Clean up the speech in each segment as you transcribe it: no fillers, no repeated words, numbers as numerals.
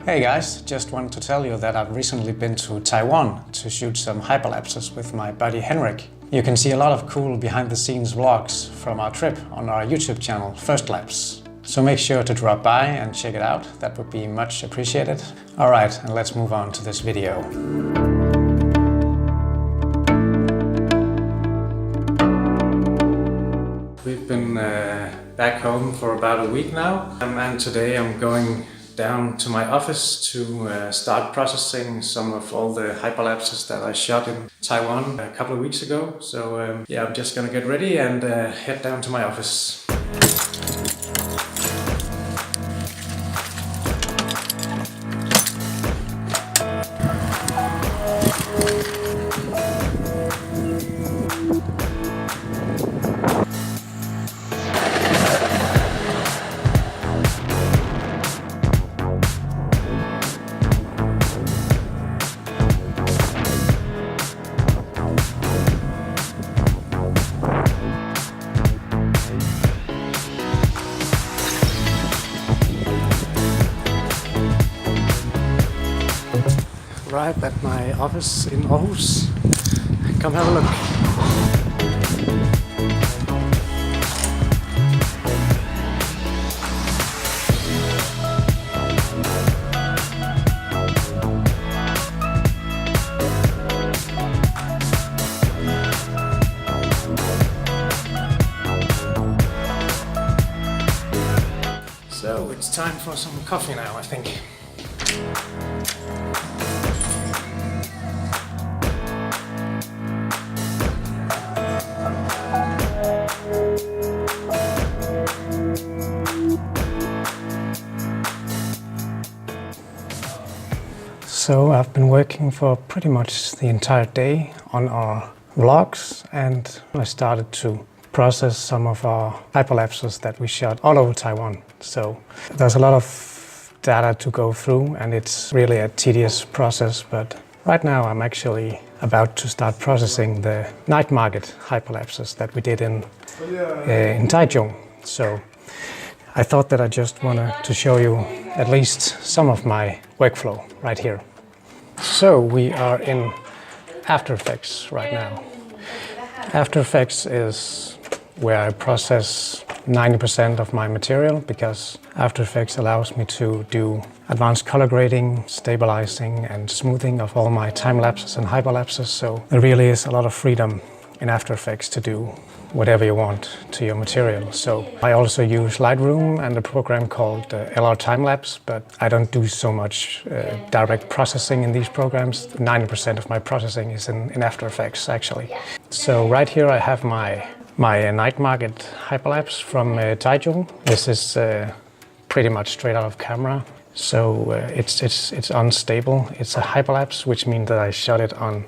Hey guys, just wanted to tell you that I've recently been to Taiwan to shoot some hyperlapses with my buddy Henrik. You can see a lot of cool behind the scenes vlogs from our trip on our YouTube channel, First Lapse. So make sure to drop by and check it out, that would be much appreciated. Alright, and let's move on to this video. We've been back home for about a week now, and today I'm going down to my office to start processing some of all the hyperlapses that I shot in Taiwan a couple of weeks ago. So yeah, I'm just gonna get ready and head down to my office. Arrived at my office in Aarhus. Come have a look. So it's time for some coffee now, I think. So I've been working for pretty much the entire day on our vlogs, and I started to process some of our hyperlapses that we shot all over Taiwan. So there's a lot of data to go through and it's really a tedious process, but right now I'm actually about to start processing the night market hyperlapses that we did in Taichung. So I thought that I just wanted to show you at least some of my workflow right here. So we are in After Effects right now. After Effects is where I process 90% of my material, because After Effects allows me to do advanced color grading, stabilizing and smoothing of all my time lapses and hyperlapses. So there really is a lot of freedom in After Effects to do whatever you want to your material. So I also use Lightroom and a program called LR Timelapse, but I don't do so much direct processing in these programs. 90% of my processing is in After Effects actually. So right here I have my night market hyperlapse from Taichung. This is pretty much straight out of camera. So it's unstable. It's a hyperlapse, which means that I shot it on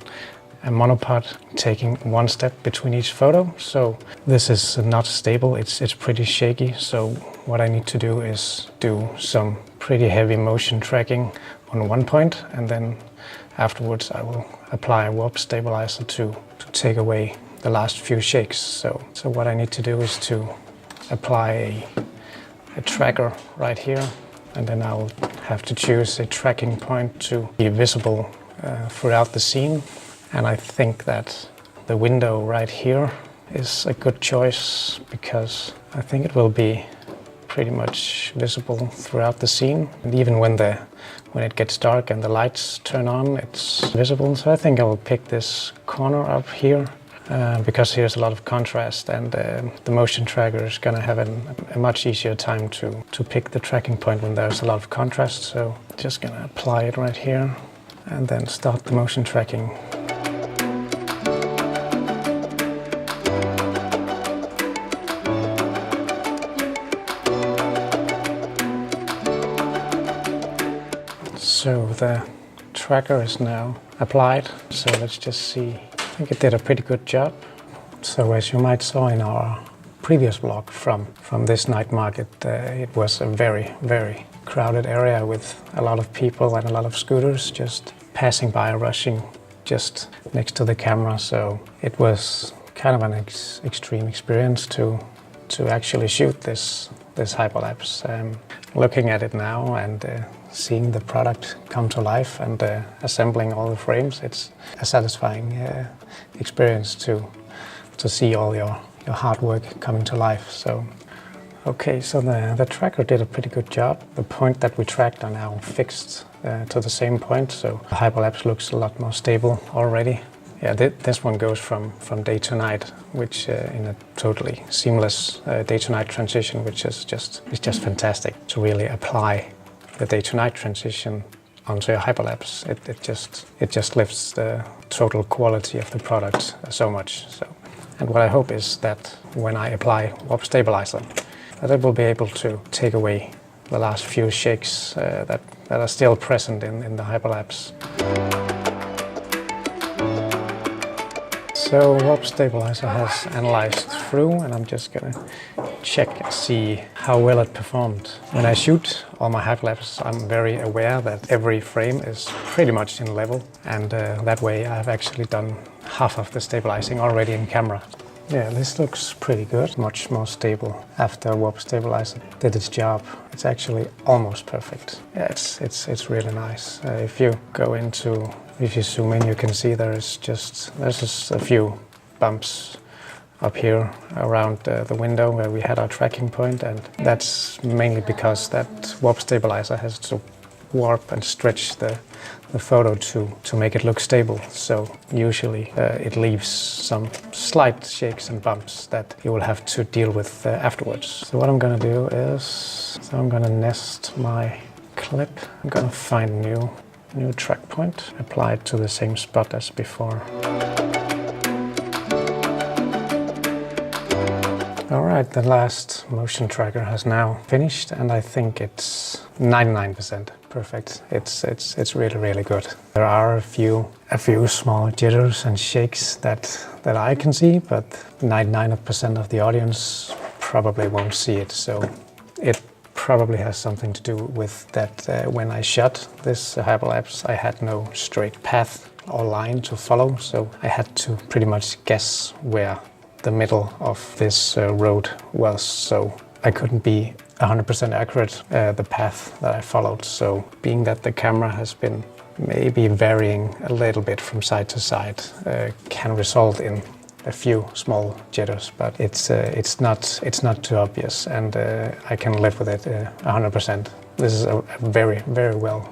a monopod, taking one step between each photo. So this is not stable, it's pretty shaky. So what I need to do is do some pretty heavy motion tracking on one point, and then afterwards I will apply a warp stabilizer to take away the last few shakes. So what I need to do is to apply a tracker right here, and then I'll have to choose a tracking point to be visible throughout the scene. And I think that the window right here is a good choice, because I think it will be pretty much visible throughout the scene. And even when it gets dark and the lights turn on, it's visible. So I think I will pick this corner up here, because here's a lot of contrast, and the motion tracker is going to have a much easier time to pick the tracking point when there's a lot of contrast. So just going to apply it right here and then start the motion tracking. So the tracker is now applied, so let's just see. I think it did a pretty good job. So as you might saw in our previous vlog from this night market, it was a very, very crowded area with a lot of people and a lot of scooters just passing by, rushing just next to the camera. So it was kind of an extreme experience to actually shoot this hyperlapse. Looking at it now and seeing the product come to life and assembling all the frames. It's a satisfying experience to see all your hard work coming to life. So, okay, so the tracker did a pretty good job. The point that we tracked are now fixed to the same point, so the Hyperlapse looks a lot more stable already. Yeah, this one goes from day to night, which in a totally seamless day to night transition, which is just fantastic to really apply the day to night transition onto a Hyperlapse. It just lifts the total quality of the product so much. So, and what I hope is that when I apply warp stabilizer, that it will be able to take away the last few shakes that are still present in the Hyperlapse. So warp stabilizer has analyzed through, and I'm just gonna check and see how well it performed. When I shoot all my Hyperlapse, I'm very aware that every frame is pretty much in level, and that way I've actually done half of the stabilizing already in camera. Yeah, this looks pretty good, much more stable after warp stabilizer did its job. It's actually almost perfect. Yeah, it's really nice. If you zoom in, you can see there's just a few bumps up here around the window where we had our tracking point, and that's mainly because that warp stabilizer has to warp and stretch the photo to make it look stable. So usually it leaves some slight shakes and bumps that you will have to deal with afterwards. So what I'm gonna do is, I'm gonna nest my clip. I'm gonna find a new track point, apply it to the same spot as before. All right, the last motion tracker has now finished, and I think it's 99% perfect. It's really good. There are a few small jitters and shakes that I can see, but 99% of the audience probably won't see it. So it probably has something to do with that when I shot this Hyperlapse, I had no straight path or line to follow, so I had to pretty much guess where the middle of this road was, so I couldn't be 100% accurate the path that I followed. So being that the camera has been maybe varying a little bit from side to side can result in a few small jitters, but it's not too obvious, and I can live with it 100%. This is a very well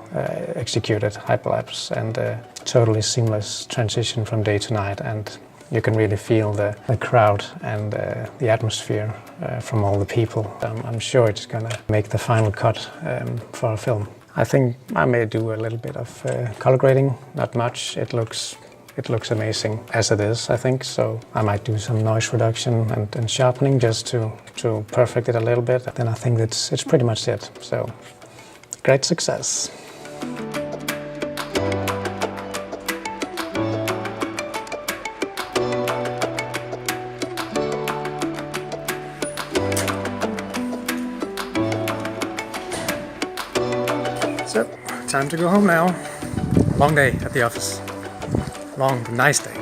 executed Hyperlapse and totally seamless transition from day to night, and you can really feel the crowd and the atmosphere from all the people. I'm sure it's gonna make the final cut for a film. I think I may do a little bit of color grading, not much. It looks amazing as it is, I think, so I might do some noise reduction and sharpening just to perfect it a little bit. Then I think it's pretty much it. So, great success. So, time to go home now. Long day at the office. Long, nice day.